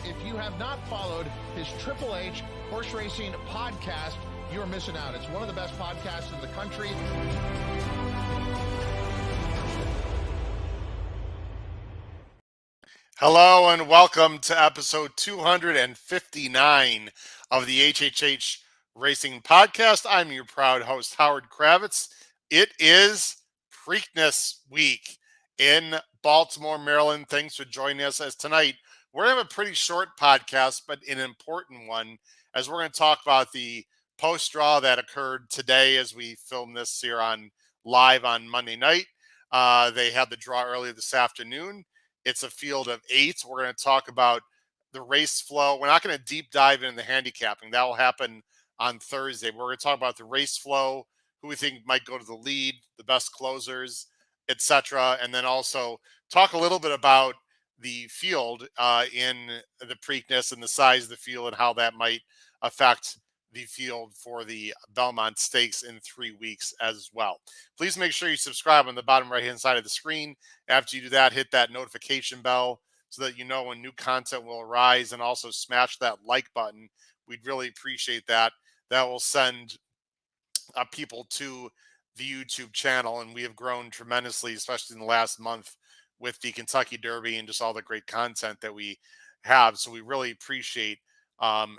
If you have not followed his Triple H horse racing podcast, you're missing out. It's one of the best podcasts in the country. Hello and welcome to episode 259 of the HHH Racing Podcast. I'm your proud host, Howard Kravitz. It is Preakness Week in Baltimore, Maryland. Thanks for joining us. As tonight, we're going to have a pretty short podcast, but an important one, as we're going to talk about the post-draw that occurred today as we film this here on live on Monday night. They had the draw earlier this afternoon. It's a field of 8. We're going to talk about the race flow. We're not going to deep dive into the handicapping. That will happen on Thursday. We're going to talk about the race flow, who we think might go to the lead, the best closers, etc. And then also talk a little bit about the field in the Preakness and the size of the field and how that might affect the field for the Belmont Stakes in 3 weeks as well. Please make sure you subscribe on the bottom right-hand side of the screen. After you do that, hit that notification bell so that you know when new content will arise, and also smash that like button. We'd really appreciate that. That will send people to the YouTube channel, and we have grown tremendously, especially in the last month with the Kentucky Derby and just all the great content that we have. So we really appreciate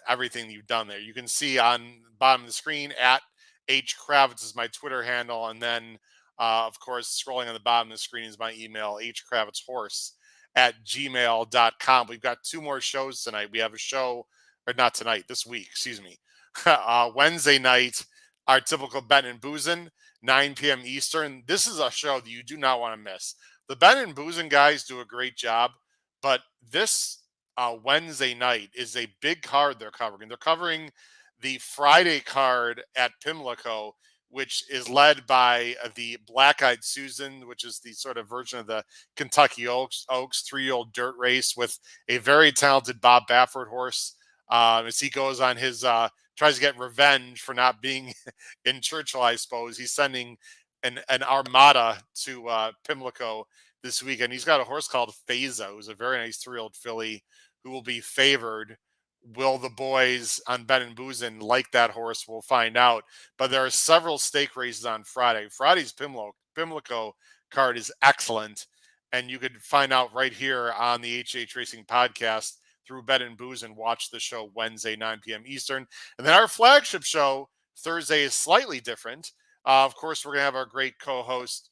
everything you've done there. You can see on the bottom of the screen at H Kravitz is my Twitter handle, and then of course scrolling on the bottom of the screen is my email, hkravitzhorse@gmail.com. We've got 2 more shows tonight. We have a show, or not tonight, this week, excuse me. Wednesday night, our typical Bettin and Boozin, 9 p.m. Eastern. This is a show that you do not want to miss. The Bettin and Boozin guys do a great job, but this Wednesday night is a big card they're covering. They're covering the Friday card at Pimlico, which is led by the Black Eyed Susan, which is the sort of version of the Kentucky Oaks 3-year-old dirt race with a very talented Bob Baffert horse. As he goes on his, tries to get revenge for not being in Churchill, I suppose. He's sending an armada to Pimlico this weekend. He's got a horse called Feza, who's a very nice 3-year-old filly who will be favored. Will the boys on Bettin and Boozin like that horse? We'll find out. But there are several stake races on Friday. Friday's Pimlico card is excellent, and you could find out right here on the HH Racing Podcast through Bettin and Boozin. Watch the show Wednesday, 9 p.m. Eastern. And then our flagship show Thursday is slightly different. Of course, we're going to have our great co-host,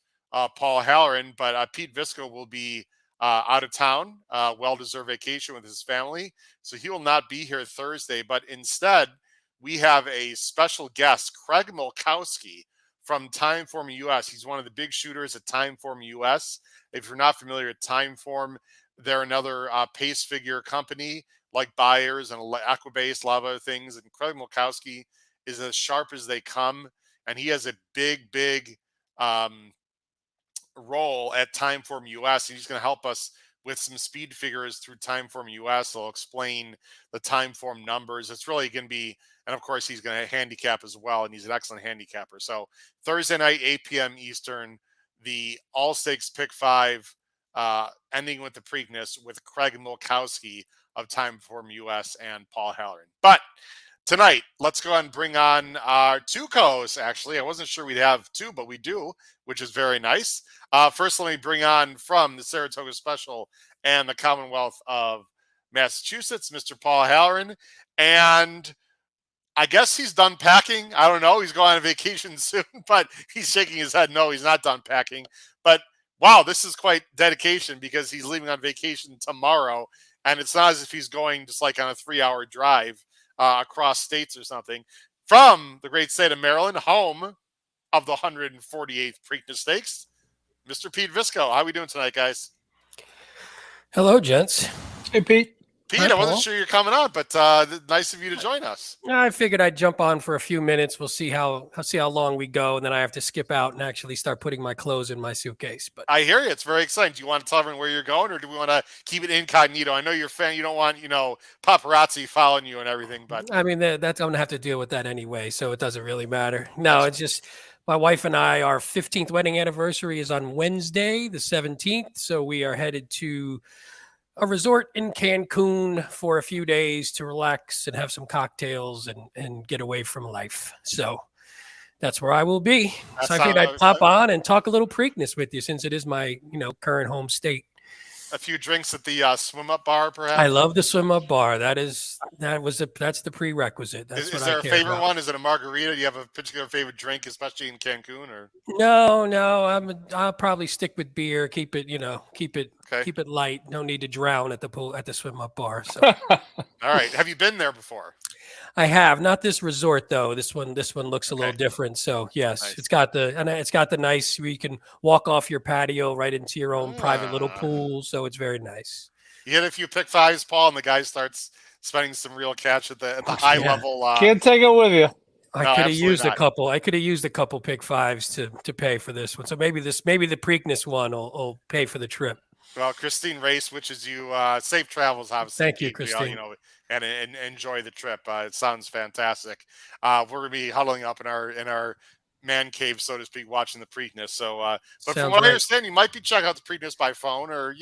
Paul Halloran, but Pete Visco will be out of town, well-deserved vacation with his family. So he will not be here Thursday, but instead we have a special guest, Craig Milkowski from Timeform US. He's one of the big shooters at Timeform US. If you're not familiar with Timeform, they're another pace figure company like Buyers and Equibase, a lot of other things. And Craig Milkowski is as sharp as they come, and he has a big role at Timeform US, and he's going to help us with some speed figures through Timeform US. He'll explain the Timeform numbers. It's really going to be, and of course he's going to handicap as well, and he's an excellent handicapper. So Thursday night, 8 p.m. Eastern, the All Stakes Pick 5, ending with the Preakness with Craig Milkowski of Timeform US and Paul Halloran. But tonight, let's go ahead and bring on our 2 co-hosts, actually. I wasn't sure we'd have 2, but we do, which is very nice. First, let me bring on from the Saratoga Special and the Commonwealth of Massachusetts, Mr. Paul Halloran. And I guess he's done packing. I don't know. He's going on vacation soon, but he's shaking his head. No, he's not done packing. But wow, this is quite dedication, because he's leaving on vacation tomorrow. And it's not as if he's going just like on a 3-hour drive across states or something, from the great state of Maryland, home of the 148th Preakness Stakes, Mr. Pete Visco. How are we doing tonight, guys? Hello, gents. Hey, Pete. Pete, Hi, I wasn't Paul. sure you're coming on, but nice of you to join us. I figured I'd jump on for a few minutes. We'll see how long we go, and then I have to skip out and actually start putting my clothes in my suitcase. But I hear you. It's very exciting. Do you want to tell everyone where you're going, or do we want to keep it incognito? I know you're a fan. You don't want, paparazzi following you and everything, but I mean, that's I'm gonna have to deal with that anyway, so it doesn't really matter. No, it's just my wife and I, our 15th wedding anniversary is on Wednesday, the 17th. So we are headed to a resort in Cancun for a few days to relax and have some cocktails and get away from life. So that's where I will be. So I figured I'd pop on and talk a little Preakness with you since it is my, current home state. A few drinks at the swim up bar, perhaps. I love the swim up bar. That's the prerequisite. That's is there a favorite one? Is it a margarita? Do you have a particular favorite drink, especially in Cancun? Or no, I'll probably stick with beer. Keep it, keep it light. No need to drown at the pool at the swim up bar. So, all right. Have you been there before? I have, not this resort though. This one looks a little different. So yes, nice. it's got the nice where you can walk off your patio right into your own private little pool. So it's very nice. You hit a few pick fives, Paul, and the guy starts spending some real cash at the high level. Can't take it with you. I could have used a couple. I could have used a couple pick fives to pay for this one. So maybe the Preakness one will pay for the trip. Well, Christine Race wishes you safe travels, obviously. Thank you, Christine. And enjoy the trip. It sounds fantastic. We're gonna be huddling up in our man cave, so to speak, watching the Preakness. So, but from what I understand, you might be checking out the Preakness by phone, or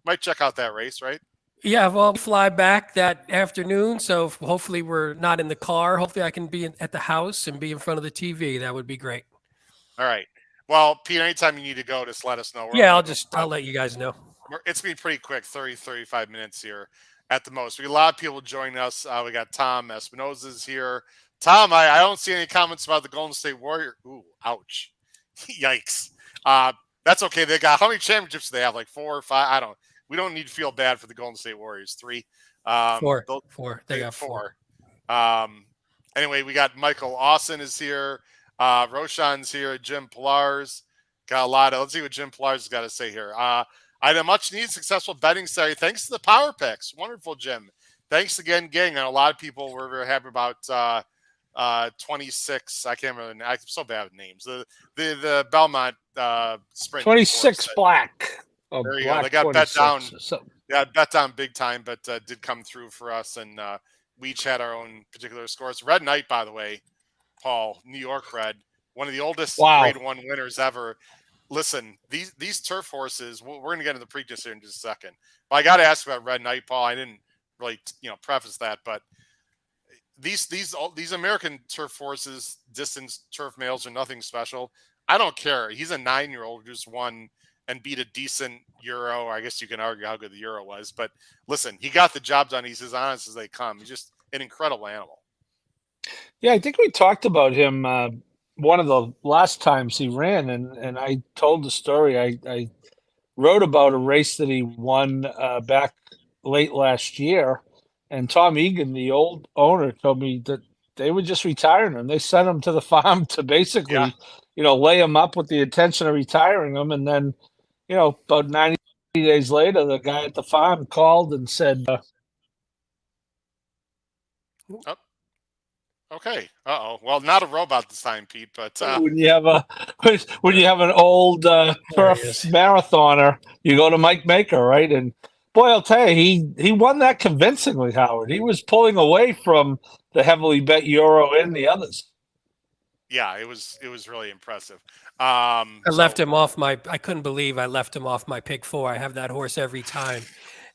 might check out that race, right? Yeah, well, fly back that afternoon. So hopefully we're not in the car. Hopefully I can be at the house and be in front of the TV. That would be great. All right. Well, Pete, anytime you need to go, just let us know. I'll let you guys know. It's been pretty quick, 30, 35 minutes here at the most. We got a lot of people joining us. We got Tom Espinosa's here. Tom, I don't see any comments about the Golden State Warrior. Ooh, ouch. Yikes. That's okay. They got, how many championships do they have? Like 4 or 5? We don't need to feel bad for the Golden State Warriors. 3. 4. They got 4. Anyway, we got Michael Austin is here. Roshan's here. Jim Pillar's got a lot of, let's see what Jim Pillar's got to say here. I had a much needed successful betting Saturday. Thanks to the power picks. Wonderful, Jim. Thanks again, gang. And a lot of people were very happy about 26. I can't remember. I'm so bad with names. The Belmont sprint. 26 black. Oh, there you go. They got bet down. Yeah, bet down big time, but did come through for us, and we each had our own particular scores. Red Knight, by the way, Paul, New York Red, one of the oldest Grade 1 winners ever. Listen, these turf horses. We're going to get into the Preakness here in just a second. But I got to ask about Red Knight, Paul. I didn't really, preface that, but these American turf horses, distance turf males, are nothing special. I don't care. He's a 9-year-old who just won and beat a decent Euro. I guess you can argue how good the Euro was, but listen, he got the job done. He's as honest as they come. He's just an incredible animal. Yeah, I think we talked about him one of the last times he ran, and I told the story. I wrote about a race that he won back late last year, and Tom Egan, the old owner, told me that they were just retiring him. They sent him to the farm to basically, lay him up with the intention of retiring him, and then, about 90 days later, the guy at the farm called and said, Okay. Well, not a robot this time, Pete. But when you have an old turf marathoner, you go to Mike Maker, right? And boy, I'll tell you, he won that convincingly, Howard. He was pulling away from the heavily bet Euro and the others. Yeah, it was really impressive. I left him off I couldn't believe I left him off my pick 4. I have that horse every time,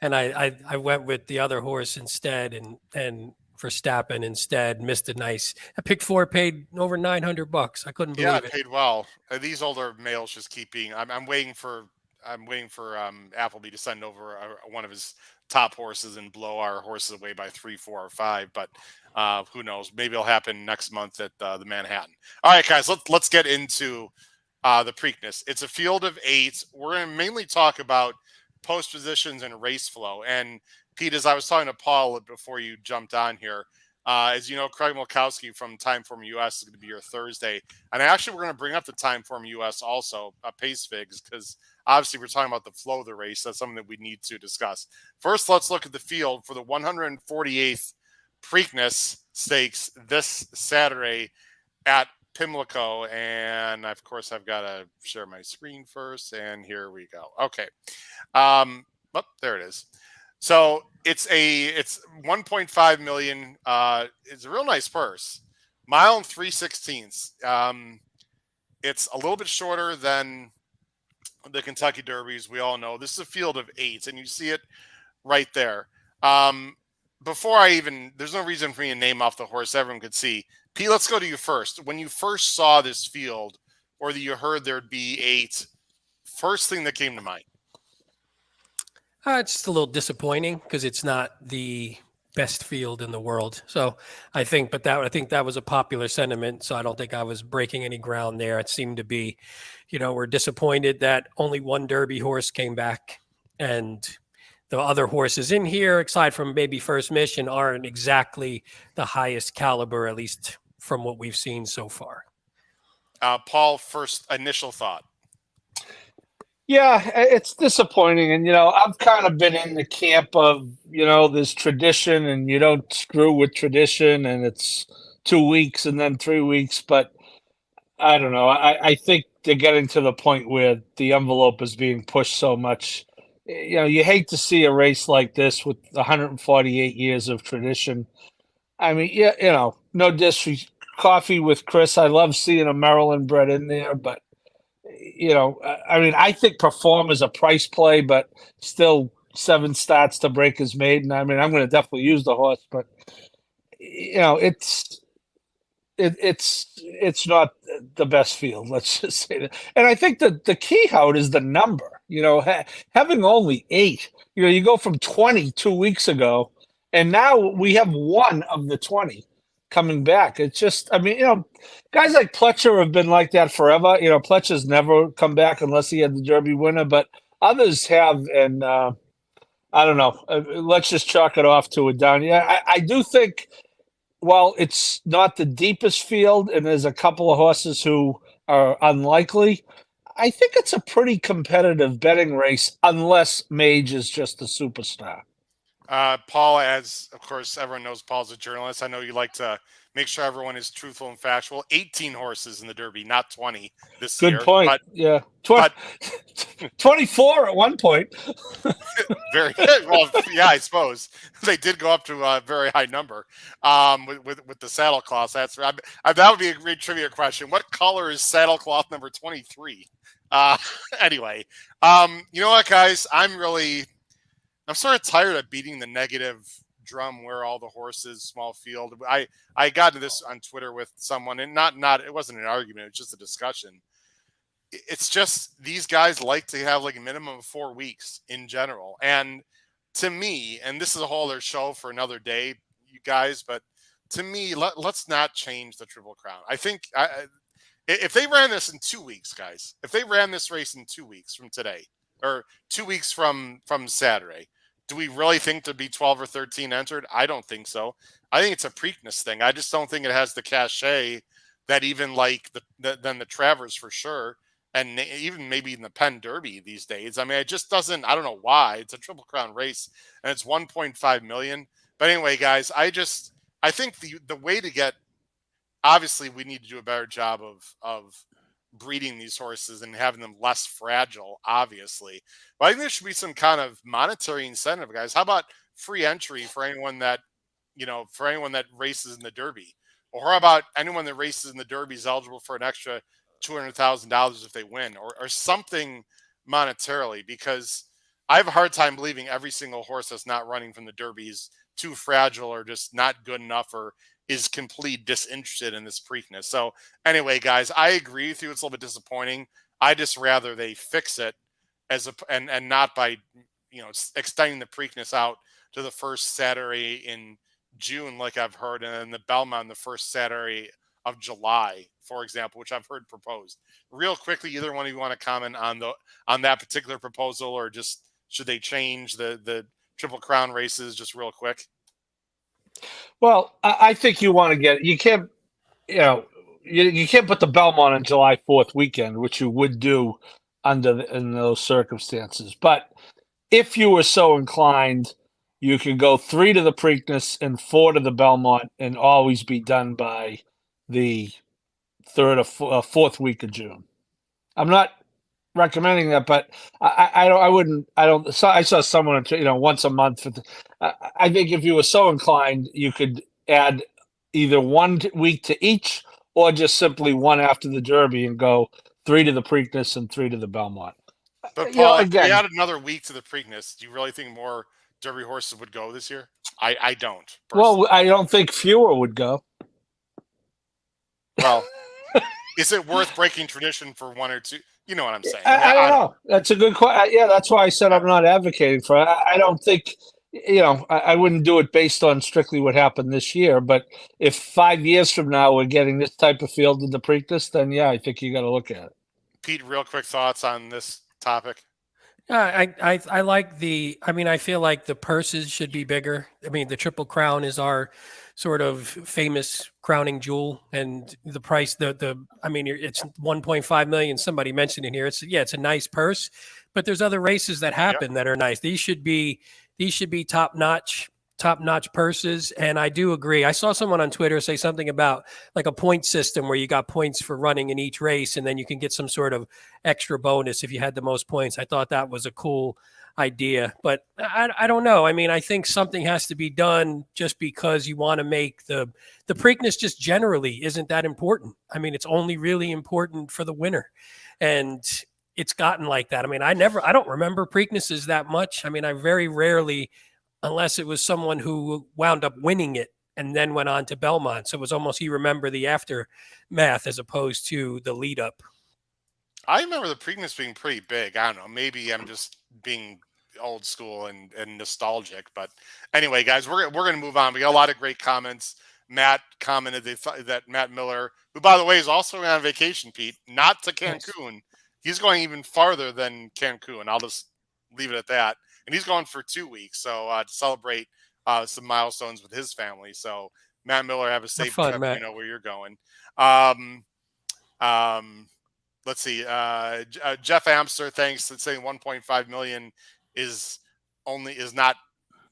and I went with the other horse instead, and Verstappen instead missed a nice. I picked 4, paid over $900. I couldn't believe it. Yeah, paid well. These older males just keep being. I'm waiting for Appleby to send over one of his top horses and blow our horses away by 3, 4, or 5. But who knows? Maybe it'll happen next month at the Manhattan. All right, guys, let's get into the Preakness. It's a field of 8. We're going to mainly talk about post positions and race flow. And Pete, as I was talking to Paul before you jumped on here, as you know, Craig Mulkowski from Timeform US is going to be here Thursday. And actually, we're going to bring up the Timeform US also, Pace Figs, because obviously we're talking about the flow of the race. That's something that we need to discuss. First, let's look at the field for the 148th Preakness Stakes this Saturday at Pimlico. And of course, I've got to share my screen first. And here we go. Okay. There it is. So it's 1.5 million. It's a real nice purse. Mile and 3/16. It's a little bit shorter than the Kentucky Derbies. We all know this is a field of 8s, and you see it right there. Before there's no reason for me to name off the horse. Everyone could see. Pete, let's go to you first. When you first saw this field, or that you heard there'd be 8, first thing that came to mind? It's just a little disappointing because it's not the best field in the world. So I think that was a popular sentiment. So I don't think I was breaking any ground there. It seemed to be, we're disappointed that only one Derby horse came back, and the other horses in here, aside from maybe First Mission, aren't exactly the highest caliber, at least from what we've seen so far. Paul, first initial thought. Yeah, it's disappointing. And, I've kind of been in the camp of, there's tradition and you don't screw with tradition, and it's 2 weeks and then 3 weeks. But I don't know. I think they're getting to the point where the envelope is being pushed so much. You hate to see a race like this with 148 years of tradition. I mean, yeah, no disrespect. Coffee with Chris. I love seeing a Maryland bred in there, but I think Perform is a price play, but still 7 starts to break his maiden. I mean, I'm going to definitely use the horse, but it's not the best field. Let's just say that. And I think that the key out is the number. Having only 8. You go from 20 2 weeks ago, and now we have 1 of the 20 coming back. It's just, guys like Pletcher have been like that forever. Pletcher's never come back unless he had the Derby winner, but others have, and I don't know. Let's just chalk it off to a down. Yeah, I do think, while it's not the deepest field and there's a couple of horses who are unlikely, I think it's a pretty competitive betting race unless Mage is just a superstar. Paul, as of course everyone knows, Paul's a journalist. I know you like to make sure everyone is truthful and factual. 18 horses in the Derby, not 20 this year. Good point. But, yeah, 24 at one point. Very well. Yeah, I suppose they did go up to a very high number with the saddlecloth. That would be a great trivia question. What color is saddlecloth number 23? Anyway, you know what, guys? I'm sort of tired of beating the negative drum where all the horses, small field. I got to this on Twitter with someone, and it wasn't an argument, it was just a discussion. It's just these guys like to have like a minimum of 4 weeks in general. And to me, and this is a whole other show for another day, you guys, but to me, let's not change the Triple Crown. I think if they ran this in 2 weeks, guys, if they ran this race in 2 weeks from today, or 2 weeks from Saturday, do we really think there'd be 12 or 13 entered? I don't think so. I think it's a Preakness thing. I just don't think it has the cachet that even like the Travers for sure, and even maybe in the Penn Derby these days. I mean, it just doesn't. I don't know why. It's a Triple Crown race, and it's 1.5 million. But anyway, guys, I think the way to get, obviously, we need to do a better job of breeding these horses and having them less fragile, obviously. But I think there should be some kind of monetary incentive, guys. How about free entry for anyone that races in the Derby? Or how about anyone that races in the Derby is eligible for an extra $200,000 if they win, or something monetarily? Because I have a hard time believing every single horse that's not running from the Derby is too fragile or just not good enough or is completely disinterested in this Preakness. So anyway, guys, I agree with you. It's a little bit disappointing. I just rather they fix it and not by, extending the Preakness out to the first Saturday in June, like I've heard, and then the Belmont the first Saturday of July, for example, which I've heard proposed. Real quickly, either one of you want to comment on that particular proposal, or just should they change the Triple Crown races just real quick? Well, I think you want to you can't, you can't put the Belmont on July 4th weekend, which you would do in those circumstances. But if you were so inclined, you could go 3 to the Preakness and 4 to the Belmont and always be done by the 3rd or 4th week of June. I'm not recommending that, but I saw someone, once a month. I think if you were so inclined, you could add either 1 week to each, or just simply 1 after the Derby and go 3 to the Preakness and 3 to the Belmont. But Paul, if you add another week to the Preakness, do you really think more Derby horses would go this year? I don't. Well, I don't think fewer would go. Well, is it worth breaking tradition for one or two? You know what I'm saying. I don't know. That's a good question. Yeah, that's why I said I'm not advocating for it. I don't think, I wouldn't do it based on strictly what happened this year. But if 5 years from now we're getting this type of field in the Preakness, then yeah, I think you got to look at it. Pete, real quick thoughts on this topic? I like I feel like the purses should be bigger. I mean, the Triple Crown is our sort of famous crowning jewel, and the price, it's 1.5 million. Somebody mentioned in here. It's a nice purse, but there's other races that happen that are nice. These should be top notch purses. And I do agree. I saw someone on Twitter say something about like a point system where you got points for running in each race, and then you can get some sort of extra bonus if you had the most points. I thought that was a cool idea, but I don't know. I mean, I think something has to be done just because you want to make the Preakness just generally isn't that important. I mean, it's only really important for the winner. And it's gotten like that. I mean, I don't remember Preaknesses that much. I mean, I very rarely, unless it was someone who wound up winning it and then went on to Belmont. So it was almost, you remember the aftermath as opposed to the lead up. I remember the Preakness being pretty big. I don't know. Maybe I'm just being old school and nostalgic. But anyway, guys, we're going to move on. We got a lot of great comments. Matt commented that Matt Miller, who, by the way, is also on vacation, Pete, not to Cancun. Nice. He's going even farther than Cancun. I'll just leave it at that. And he's going for 2 weeks, so to celebrate some milestones with his family. So, Matt Miller, have a safe trip. Matt. You know where you're going. Let's see. Jeff Amster, thanks. That's saying 1.5 million is not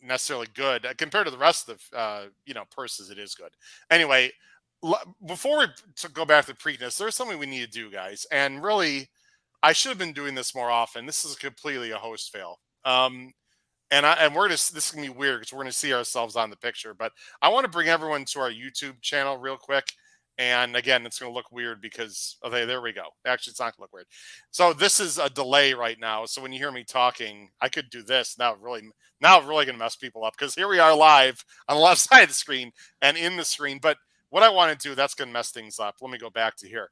necessarily good compared to the rest of the purses. It is good. Anyway, before we go back to Preakness, there's something we need to do, guys. And really, I should have been doing this more often. This is completely a host fail. This is gonna be weird because we're gonna see ourselves on the picture, but I want to bring everyone to our YouTube channel real quick. And again, it's gonna look weird because there we go. Actually, it's not gonna look weird. So this is a delay right now. So when you hear me talking, I could do this now. Really gonna mess people up because here we are live on the left side of the screen and in the screen. But what I want to do, that's gonna mess things up. Let me go back to here.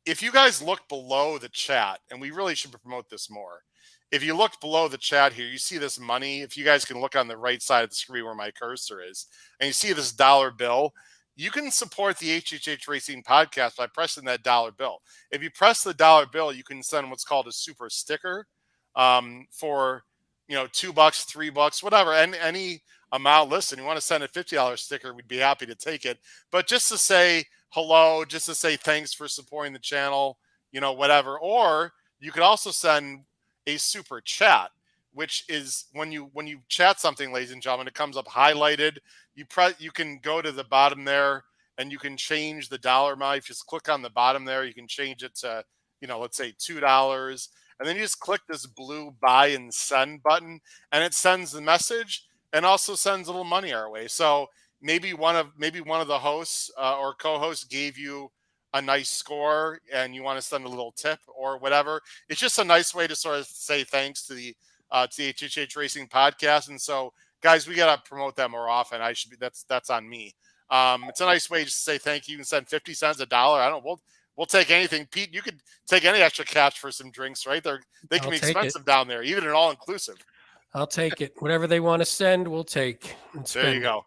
If you guys look below the chat, and we really should promote this more. If you look below the chat here, you see this money. If you guys can look on the right side of the screen where my cursor is, and you see this dollar bill, you can support the HHH Racing podcast by pressing that dollar bill. If you press the dollar bill, you can send what's called a super sticker for $2, $3, whatever, and any amount. Listen, you want to send a $50 sticker, we'd be happy to take it. But just to say hello, just to say thanks for supporting the channel, whatever. Or you could also send a super chat, which is when you chat something, ladies and gentlemen, it comes up highlighted. You can go to the bottom there and you can change the dollar amount. If you just click on the bottom there, you can change it to, let's say $2. And then you just click this blue buy and send button and it sends the message and also sends a little money our way. So maybe one of the hosts or co-hosts gave you a nice score and you want to send a little tip or whatever. It's just a nice way to sort of say thanks to the HHH Racing podcast. And so, guys, we got to promote that more often. That's on me. It's a nice way to say thank you. You can send 50 cents, $1. I don't know. We'll take anything. Pete, you could take any extra cash for some drinks, right? They can be expensive down there, even an all-inclusive. I'll take it. Whatever they want to send, we'll take. There you go.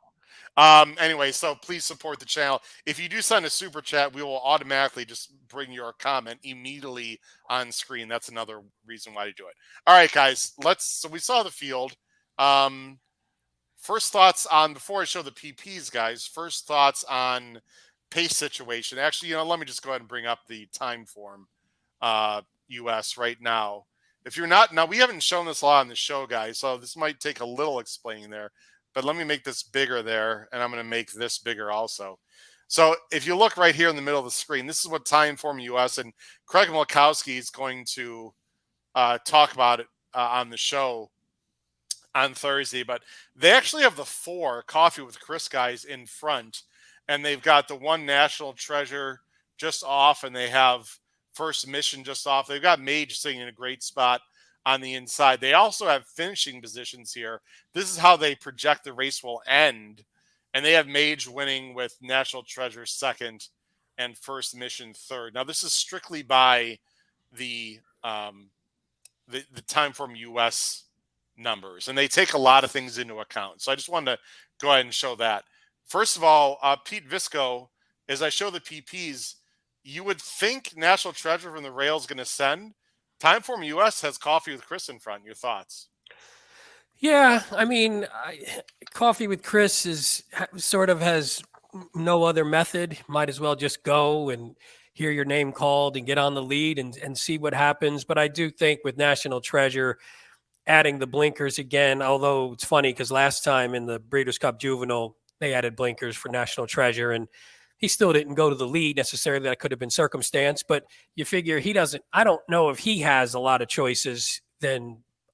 Anyway, so please support the channel. If you do send a super chat, we will automatically just bring your comment immediately on screen. That's another reason why to do it. All right, guys, so we saw the field. First thoughts on, before I show the PPs, guys, first thoughts on pace situation. Actually, let me just go ahead and bring up the time form US right now. If you're not, now we haven't shown this a lot on the show, guys, so this might take a little explaining there. But let me make this bigger there, and I'm going to make this bigger also. So if you look right here in the middle of the screen, this is what Timeform US, and Craig Malkowski is going to talk about it on the show on Thursday. But they actually have the 4 Coffee with Chris guys in front, and they've got the 1 National Treasure just off, and they have First Mission just off. They've got Mage sitting in a great spot. on the inside. They also have finishing positions here. This is how they project the race will end. And they have Mage winning with National Treasure second and First Mission third. Now, this is strictly by the Timeform US numbers, and they take a lot of things into account. So I just wanted to go ahead and show that. First of all, Pete Visco, as I show the PPs, you would think National Treasure from the rail is going to send. Timeform US has Coffee with Chris in front. Your thoughts? Yeah, I mean, Coffee with Chris sort of has no other method. Might as well just go and hear your name called and get on the lead and see what happens. But I do think with National Treasure adding the blinkers again, although it's funny because last time in the Breeders' Cup Juvenile, they added blinkers for National Treasure, and he still didn't go to the lead necessarily. That could have been circumstance, but you figure he doesn't. I don't know if he has a lot of choices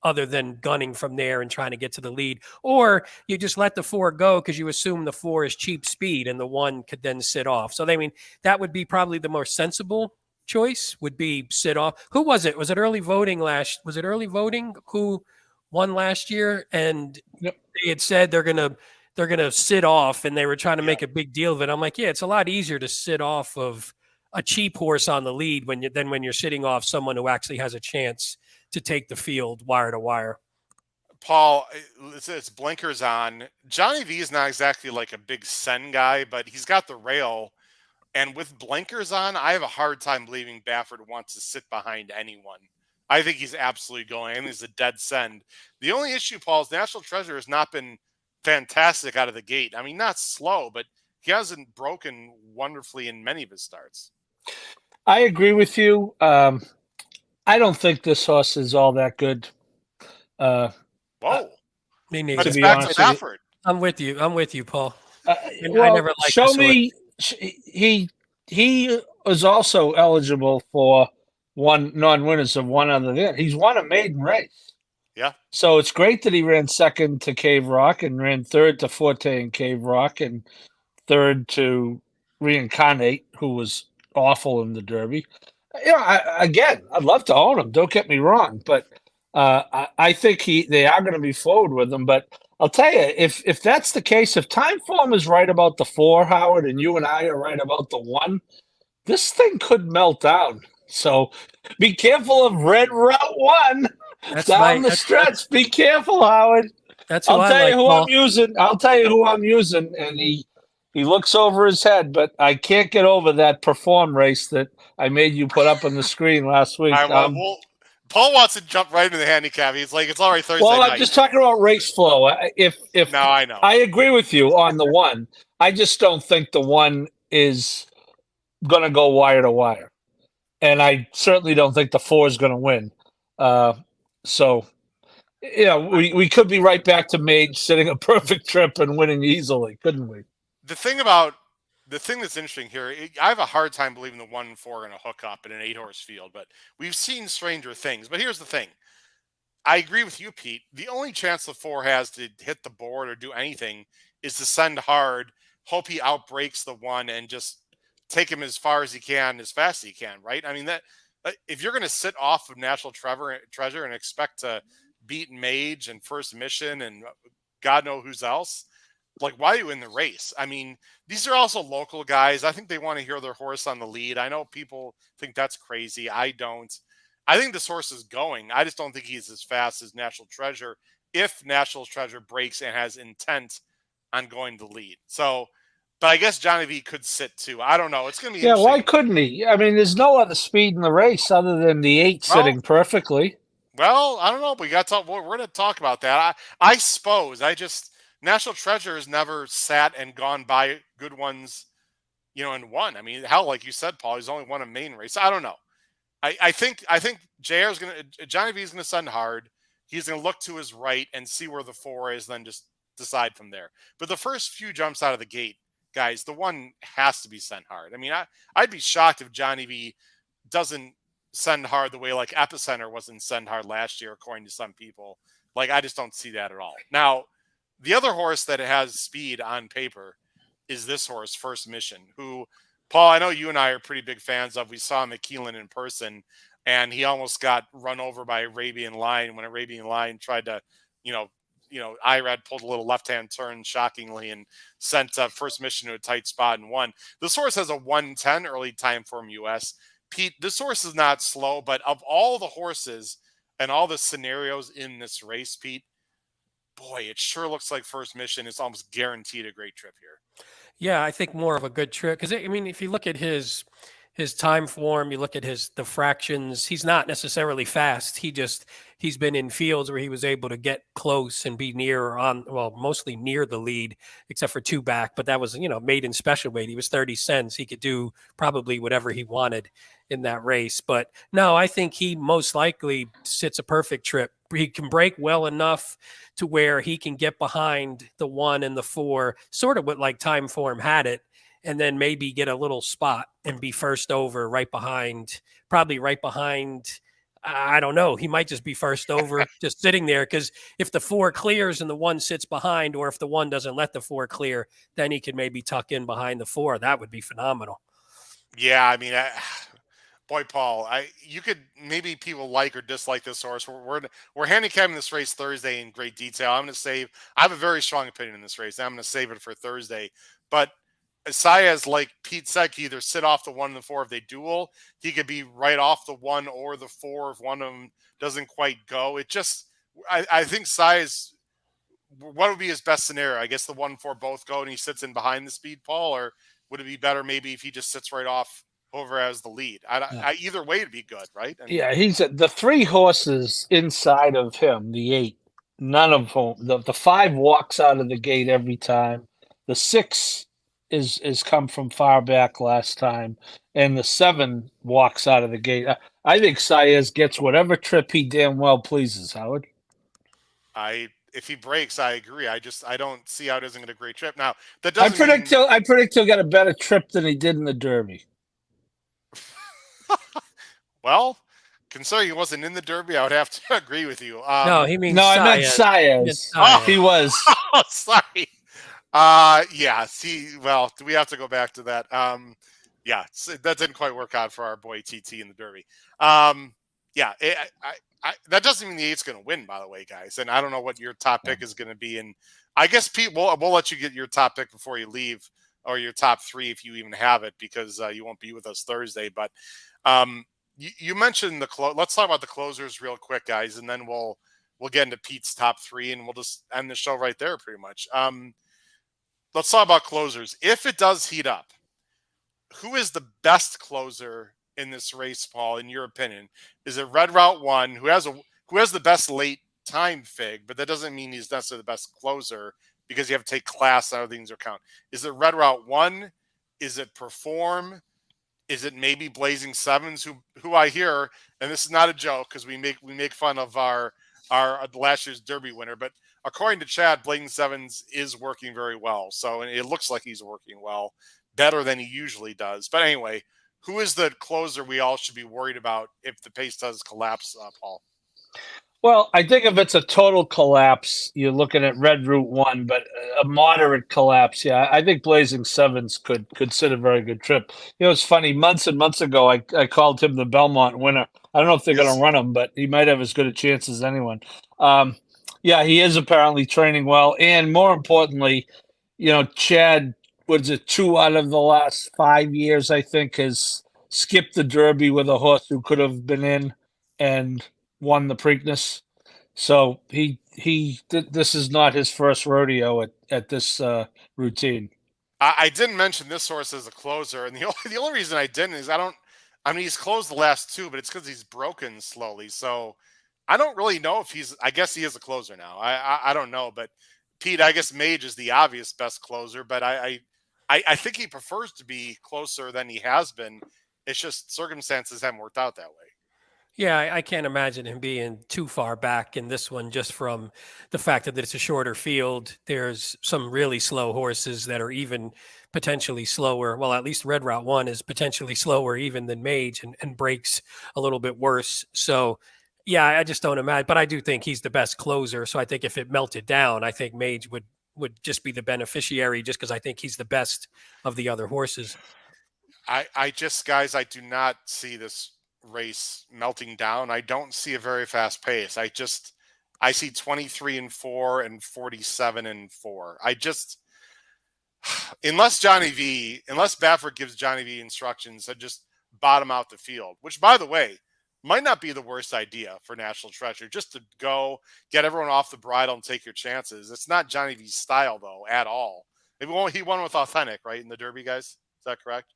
other than gunning from there and trying to get to the lead, or you just let the 4 go because you assume the 4 is cheap speed and the 1 could then sit off. So I mean, that would be probably the more sensible choice, would be sit off. Who was it? Was it early voting was it early voting who won last year? And Yep. They had said they're gonna sit off, and they were trying to make a big deal of it. I'm like, yeah, it's a lot easier to sit off of a cheap horse on the lead than when you're sitting off someone who actually has a chance to take the field wire to wire. Paul, it's blinkers on. Johnny V is not exactly like a big send guy, but he's got the rail. And with blinkers on, I have a hard time believing Baffert wants to sit behind anyone. I think he's absolutely going. I think he's a dead send. The only issue, Paul, is National Treasure has not been fantastic out of the gate. I mean, not slow, but he hasn't broken wonderfully in many of his starts. I agree with you. I don't think this horse is all that good. Whoa. Me neither. But To it's be back honest to with Baffert. I'm with you, Paul. I never liked show this me. He was also eligible for one non-winners of one other than. He's won a maiden race. Yeah. So it's great that he ran second to Cave Rock and ran third to Forte and Cave Rock and third to Reincarnate, who was awful in the Derby. You know, I'd love to own him. Don't get me wrong, but I think they are going to be forward with him. But I'll tell you, if that's the case, if Timeform is right about the 4, Howard, and you and I are right about the 1, this thing could melt down. So be careful of Red Route 1 down the stretch. Be careful, Howard. I'll tell you who I'm using. I'll tell you who I'm using, and he looks over his head, but I can't get over that Perform race that I made you put up on the screen last week. All right, well, Paul wants to jump right into the handicap. He's like, it's all right Thursday Well, night. I'm just talking about race flow. No, I know. I agree with you on the 1. I just don't think the 1 is going to go wire to wire. And I certainly don't think the 4 is going to win. So, you know, we could be right back to Mage sitting a perfect trip and winning easily, couldn't we? The thing that's interesting here, I have a hard time believing the 1 and 4 are going to hook up in an 8-horse field, but we've seen stranger things. But here's the thing. I agree with you, Pete. The only chance the 4 has to hit the board or do anything is to send hard, hope he outbreaks the 1, and just take him as far as he can, as fast as he can, right? I mean, that if you're going to sit off of National Treasure and expect to beat Mage and First Mission and God knows who's else, like, why are you in the race? I mean, these are also local guys. I think they want to hear their horse on the lead. I know people think that's crazy. I don't. I think this horse is going. I just don't think he's as fast as National Treasure if National Treasure breaks and has intent on going to lead. So, but I guess Johnny V could sit too. I don't know. It's going to be interesting. Why couldn't he? I mean, there's no other speed in the race other than the 8 sitting perfectly. Well, I don't know. But we're going to talk about that. I suppose. National Treasure has never sat and gone by good ones, you know, and won. I mean, hell, like you said, Paul, he's only won a main race. I don't know. I think Johnny V is going to send hard. He's going to look to his right and see where the 4 is, then just decide from there. But the first few jumps out of the gate, guys, the 1 has to be sent hard. I mean, I'd be shocked if Johnny V doesn't send hard the way like Epicenter wasn't send hard last year, according to some people. Like, I just don't see that at all. Now, the other horse that has speed on paper is this horse, First Mission, who, Paul, I know you and I are pretty big fans of. We saw him at Keelan in person. and he almost got run over by Arabian Lion when Arabian Lion tried to, Irad pulled a little left-hand turn shockingly and sent First Mission to a tight spot and won. This horse has a 110 early time form US. Pete, this horse is not slow, but of all the horses and all the scenarios in this race, Pete, boy, it sure looks like First Mission is almost guaranteed a great trip here. Yeah, I think more of a good trip because I mean, if you look at his time form, you look at the fractions, he's not necessarily fast. He's been in fields where he was able to get close and be near or on, well, mostly near the lead, except for two back. But that was, maiden special weight. He was 30 cents. He could do probably whatever he wanted in that race. But no, I think he most likely sits a perfect trip. He can break well enough to where he can get behind the 1 and the 4, sort of what like time form had it, and then maybe get a little spot and be first over probably right behind. I don't know. He might just be first over, just sitting there. Because if the 4 clears and the 1 sits behind, or if the 1 doesn't let the 4 clear, then he could maybe tuck in behind the 4. That would be phenomenal. Yeah, I mean, boy, Paul, you could, maybe people like or dislike this horse. We're handicapping this race Thursday in great detail. I have a very strong opinion in this race. I'm going to save it for Thursday. But Saez, like Pete said, can either sit off the 1 and the 4 if they duel. He could be right off the 1 or the 4 if one of them doesn't quite go. I think Saez, what would be his best scenario? I guess the 1 and 4 both go and he sits in behind the speed, Paul, or would it be better maybe if he just sits right off whoever has the lead? Either way it'd be good, right? He's the 3 horses inside of him, the 8. None of them. The 5 walks out of the gate every time. The 6 is come from far back last time, and the 7 walks out of the gate. I think Saez gets whatever trip he damn well pleases, Howard. If he breaks, I agree. I don't see how he doesn't get a great trip. Now that doesn't. I predict he'll get a better trip than he did in the Derby. Well, considering he wasn't in the Derby, I would have to agree with you. No, he means I meant Saez. He was. Oh, sorry. Yeah. See, well, do we have to go back to that? Yeah, that didn't quite work out for our boy TT in the Derby. Yeah, that doesn't mean the 8's going to win, by the way, guys. And I don't know what your top pick is going to be. And I guess Pete, we'll let you get your top pick before you leave, or your top 3 if you even have it, because you won't be with us Thursday. But you mentioned let's talk about the closers real quick, guys, and then we'll get into Pete's top 3, and we'll just end the show right there, pretty much. Let's talk about closers. If it does heat up, who is the best closer in this race, Paul, in your opinion? Is it Red Route 1, who has the best late time fig, but that doesn't mean he's necessarily the best closer, because you have to take class and other things into account. Is it Red Route 1? Is it Perform? Is it maybe Blazing Sevens, who I hear, and this is not a joke because we make fun of our last year's Derby winner, but according to Chad, Blazing Sevens is working very well. So, and it looks like he's working well, better than he usually does. But anyway, who is the closer we all should be worried about if the pace does collapse, Paul? Well, I think if it's a total collapse, you're looking at Red Route 1, but a moderate collapse, yeah, I think Blazing Sevens could sit a very good trip. It's funny, months and months ago, I called him the Belmont winner. I don't know if they're going to run him, but he might have as good a chance as anyone. Yeah, he is apparently training well. And more importantly, Chad, was it 2 out of the last 5 years, I think, has skipped the Derby with a horse who could have been in and won the Preakness. So this is not his first rodeo at this routine. I didn't mention this horse as a closer, and the only reason I didn't is he's closed the last 2, but it's because he's broken slowly. So I don't really know if I guess he is a closer now. I don't know, but Pete, I guess Mage is the obvious best closer, but I think he prefers to be closer than he has been. It's just circumstances haven't worked out that way. Yeah, I can't imagine him being too far back in this one, just from the fact that it's a shorter field. There's some really slow horses that are even potentially slower. Well, at least Red Route 1 is potentially slower even than Mage and breaks a little bit worse. So, yeah, I just don't imagine. But I do think he's the best closer. So I think if it melted down, I think Mage would just be the beneficiary, just because I think he's the best of the other horses. I do not see this race melting down. I don't see a very fast pace. I see 23-4 and 47-4. Unless Baffert gives Johnny V instructions to just bottom out the field, which, by the way, might not be the worst idea for National Treasure, just to go get everyone off the bridle and take your chances. It's not Johnny V's style, though, at all. He won with Authentic, right, in the Derby, guys? Is that correct?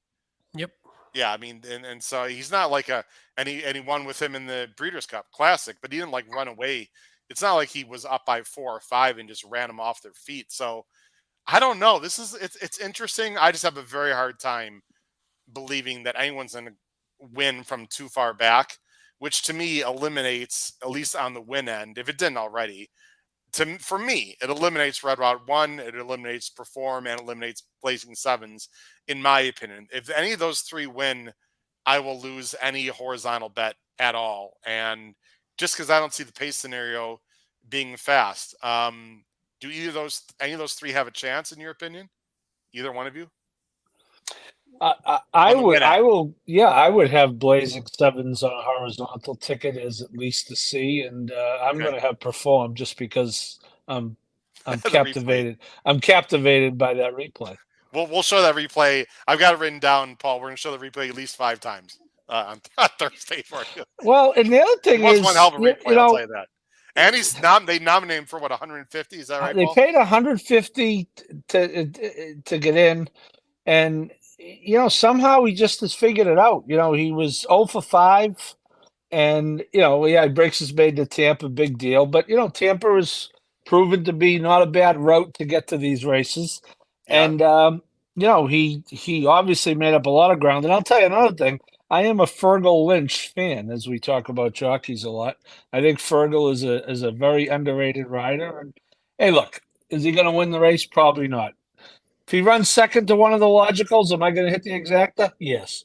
Yep. Yeah, I mean, and so he's not like and he won with him in the Breeders' Cup Classic, but he didn't like run away. It's not like he was up by 4 or 5 and just ran them off their feet. So I don't know. It's interesting. I just have a very hard time believing that anyone's going to win from too far back, which to me eliminates, at least on the win end, if it didn't already, for me, it eliminates Red Rod 1, it eliminates Perform, and eliminates Blazing Sevens, in my opinion. If any of those 3 win, I will lose any horizontal bet at all. And just because I don't see the pace scenario being fast. Do any of those 3 have a chance, in your opinion? Either one of you? I would have Blazing Sevens on a horizontal ticket as at least a C, and I'm going to have Perform just because I'm captivated. I'm captivated by that replay. We'll show that replay. I've got it written down, Paul. We're going to show the replay at least 5 times on Thursday for you. Well, and the other thing is, one hell of a replay, I'll tell you that. And they nominated him for what, 150? Is that right, They Paul? paid 150 to get in, and somehow he just has figured it out. He was 0 for 5, and he breaks his maiden to Tampa, big deal. But Tampa is proven to be not a bad route to get to these races, and he obviously made up a lot of ground. And I'll tell you another thing. I am a Fergal Lynch fan, as we talk about jockeys a lot. I think Fergal is a very underrated rider. And hey, look, is he going to win the race? Probably not. If he runs second to one of the logicals, am I going to hit the exacta? Yes.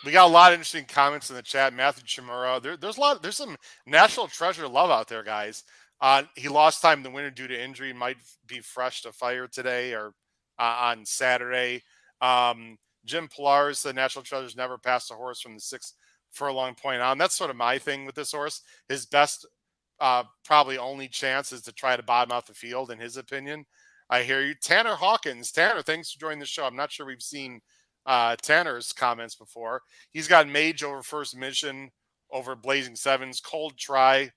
We got a lot of interesting comments in the chat. Matthew Chimura. There's some National Treasure love out there, guys. He lost time in the winter due to injury. Might be fresh to fire today or on Saturday. Jim Pilar's the National Treasure's never passed a horse from the 6th furlong point on. That's sort of my thing with this horse. His best, probably only chance is to try to bottom out the field, in his opinion. I hear you. Tanner Hawkins. Tanner, thanks for joining the show. I'm not sure we've seen Tanner's comments before. He's got Mage over First Mission, over Blazing Sevens. Cold Try.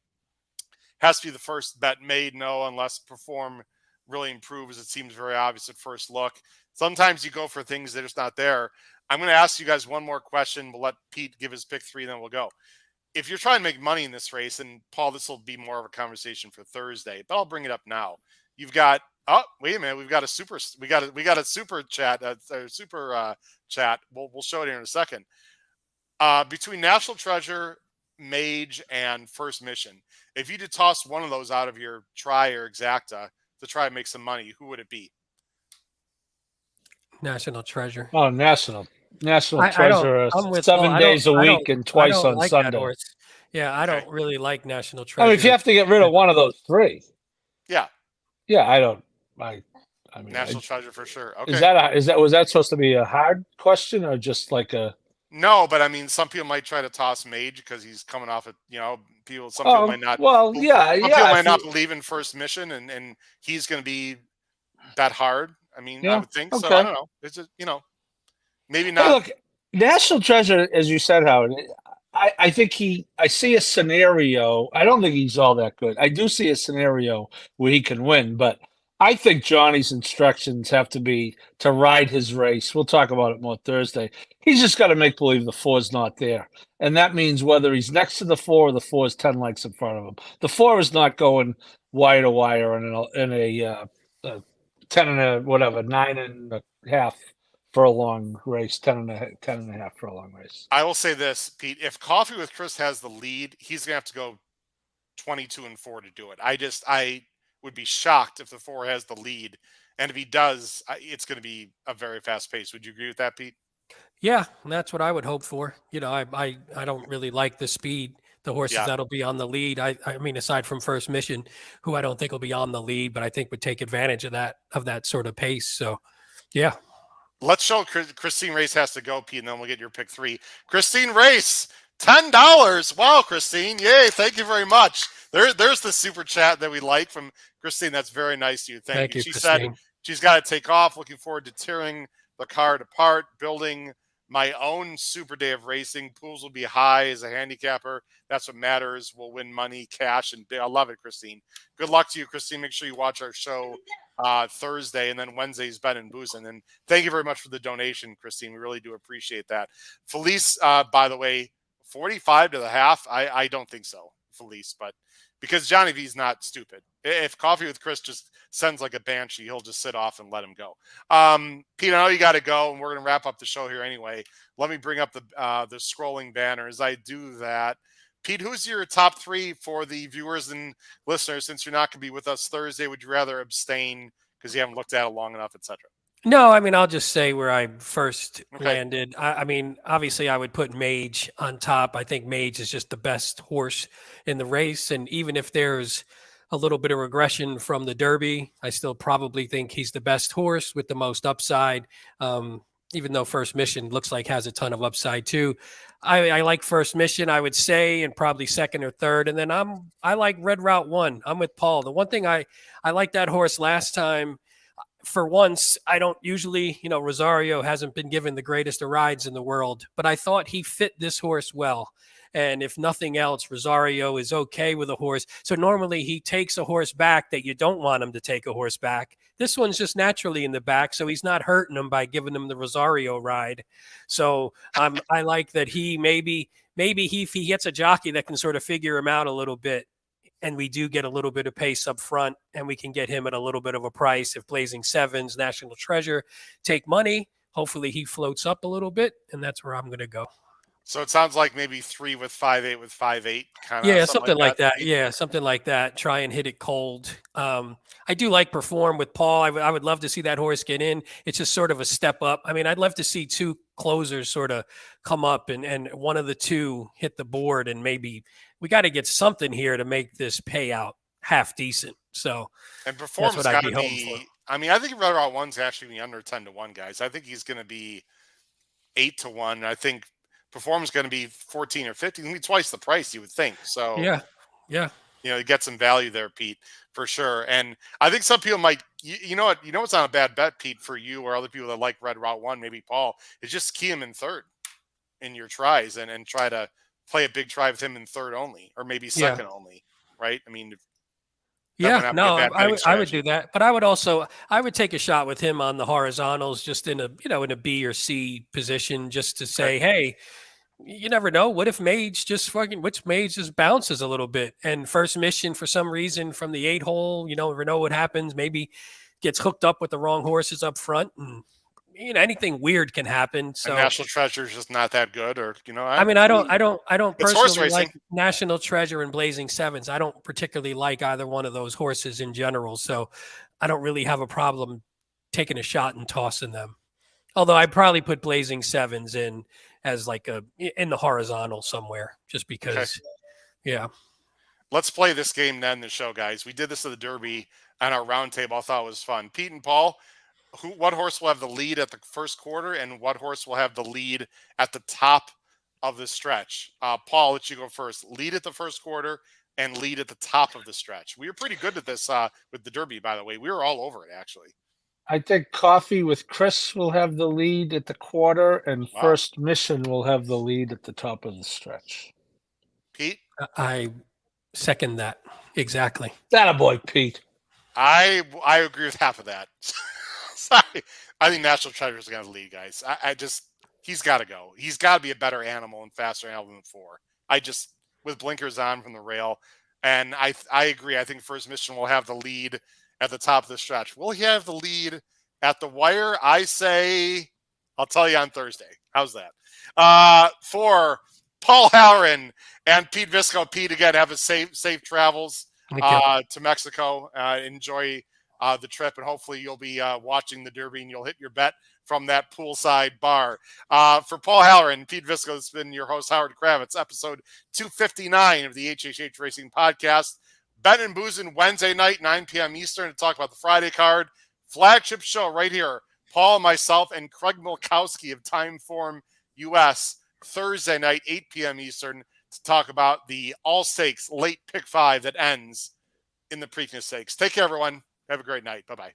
Has to be the first bet made, no, unless Perform really improves. It seems very obvious at first look. Sometimes you go for things that are just not there. I'm going to ask you guys one more question. We'll let Pete give his pick 3, then we'll go. If you're trying to make money in this race, and Paul, this will be more of a conversation for Thursday, but I'll bring it up now. You've got, oh, wait a minute, we got a super chat, chat. We'll show it here in a second. Between National Treasure, Mage, and First Mission, if you did toss one of those out of your try or exacta to try and make some money, who would it be? National Treasure. Oh, National Treasure. 7 days a week and twice on like Sunday. Yeah, I don't really like National Treasure. I mean, if you have to get rid of one of those 3. Yeah. Yeah, I don't. I mean, National Treasure for sure. Okay. Was that supposed to be a hard question or just like a? No, but I mean, some people might try to toss Mage because he's coming off people. Some people might not. Well, yeah, some people might not believe in First Mission, and he's going to be bet hard. I mean, I would think so. I don't know. It's just, maybe not. Hey, look, National Treasure, as you said, Howard. I think I see a scenario. I don't think he's all that good. I do see a scenario where he can win, but I think Johnny's instructions have to be to ride his race. We'll talk about it more Thursday. He's just got to make believe the 4's not there. And that means whether he's next to the 4 or the 4 is 10 lengths in front of him. The 4 is not going wire to wire in a 10 and a whatever, 9.5 for a long race, 10 and a half for a long race. I will say this, Pete, if Coffee with Chris has the lead, he's going to have to go 22-4 to do it. I would be shocked if the 4 has the lead. And if he does, it's going to be a very fast pace. Would you agree with that, Pete? Yeah, that's what I would hope for. I don't really like the speed, the horses that'll be on the lead. I mean, aside from First Mission, who I don't think will be on the lead, but I think would take advantage of that sort of pace. So, yeah. Let's show Christine Race has to go, Pete, and then we'll get your pick 3. Christine Race, $10. Wow, Christine. Yay. Thank you very much. There's the super chat that we like from Christine. That's very nice of you. Thank you. She said Christine. she's got to take off. Looking forward to tearing the card apart, building my own super day of racing. Pools will be high as a handicapper. That's what matters. We'll win money, cash, and I love it, Christine. Good luck to you, Christine. Make sure you watch our show Thursday, and then Wednesday's Bettin and Boozin. And thank you very much for the donation, Christine. We really do appreciate that. Felice, by the way, 45 to the half. I don't think so, Felice, but because Johnny V's not stupid. If Coffee with Chris just sends like a banshee, he'll just sit off and let him go. Pete, I know you got to go, and we're going to wrap up the show here anyway. Let me bring up the scrolling banner. As I do that, Pete, who's your top three for the viewers and listeners? Since you're not going to be with us Thursday, would you rather abstain because you haven't looked at it long enough, etc.? No, I mean, I'll just say where I first landed. I mean, obviously, I would put Mage on top. I think Mage is just the best horse in the race. And even if there's a little bit of regression from the Derby, I still probably think he's the best horse with the most upside. Even though First Mission looks like has a ton of upside too. I like First Mission, I would say, and probably second or third. And then I like Red Route 1. I'm with Paul. The one thing I liked that horse last time. For once, I don't usually, Rosario hasn't been given the greatest of rides in the world, but I thought he fit this horse well. And if nothing else, Rosario is okay with a horse. So normally he takes a horse back that you don't want him to take a horse back. This one's just naturally in the back, so he's not hurting him by giving him the Rosario ride. So I like that he maybe if he gets a jockey that can sort of figure him out a little bit, and we do get a little bit of pace up front, and we can get him at a little bit of a price. If Blazing Sevens, National Treasure take money, hopefully he floats up a little bit, and that's where I'm going to go. So it sounds like maybe 3 with 5-8 with 5-8 kind of. Yeah, something like that. Yeah, something like that. Try and hit it cold. I do like Perform with Paul. I would love to see that horse get in. It's just sort of a step up. I mean, I'd love to see two closers sort of come up and one of the two hit the board, and maybe we got to get something here to make this payout half decent. So and Perform's that's what I'd be hoping for. I mean, I think Red Route 1's actually be under 10 to 1, guys. I think he's going to be 8 to 1. I think Perform's going to be 14 or 15. Maybe twice the price, you would think. So yeah. You get some value there, Pete, for sure. And I think some people might, you know what's not a bad bet, Pete, for you or other people that like Red Route 1, maybe Paul, is just key him in third in your tries and try to play a big try with him in third only, or maybe second only, right? I mean, I would do that, but I would take a shot with him on the horizontals, just in a B or C position, just to say, hey, you never know. What if Mage just bounces a little bit, and First Mission for some reason from the 8 hole, never know what happens. Maybe gets hooked up with the wrong horses up front, and anything weird can happen. So and National Treasure is just not that good, or I don't personally like National Treasure and Blazing Sevens. I don't particularly like either one of those horses in general, so I don't really have a problem taking a shot and tossing them. Although I'd probably put Blazing Sevens in as in the horizontal somewhere, just because. Yeah. Let's play this game then. The show, guys. We did this at the Derby on our roundtable. I thought it was fun. Pete and Paul. What horse will have the lead at the first quarter, and what horse will have the lead at the top of the stretch? Paul, let you go first. Lead at the first quarter and lead at the top of the stretch. We were pretty good at this with the Derby, by the way. We were all over it, actually. I think Coffee with Chris will have the lead at the quarter, and First Mission will have the lead at the top of the stretch. Pete? I second that. Exactly. Attaboy, Pete. I agree with half of that. Sorry. I think National Treasure is going to lead, guys. He's got to go. He's got to be a better animal and faster animal than 4. With blinkers on from the rail. And I agree. I think First Mission will have the lead at the top of the stretch. Will he have the lead at the wire? I say, I'll tell you on Thursday. How's that? For Paul Halloran and Pete Visco. Pete, again, have a safe travels to Mexico. Enjoy the trip, and hopefully you'll be watching the Derby and you'll hit your bet from that poolside bar. For Paul Halloran, Pete Visco, this has been your host, Howard Kravitz, episode 259 of the HHH Racing Podcast. Bettin and Boozin Wednesday night, 9 p.m. Eastern, to talk about the Friday card. Flagship show right here. Paul, myself, and Craig Milkowski of Timeform US Thursday night, 8 p.m. Eastern, to talk about the all stakes late pick 5 that ends in the Preakness Stakes. Take care, everyone. Have a great night. Bye-bye.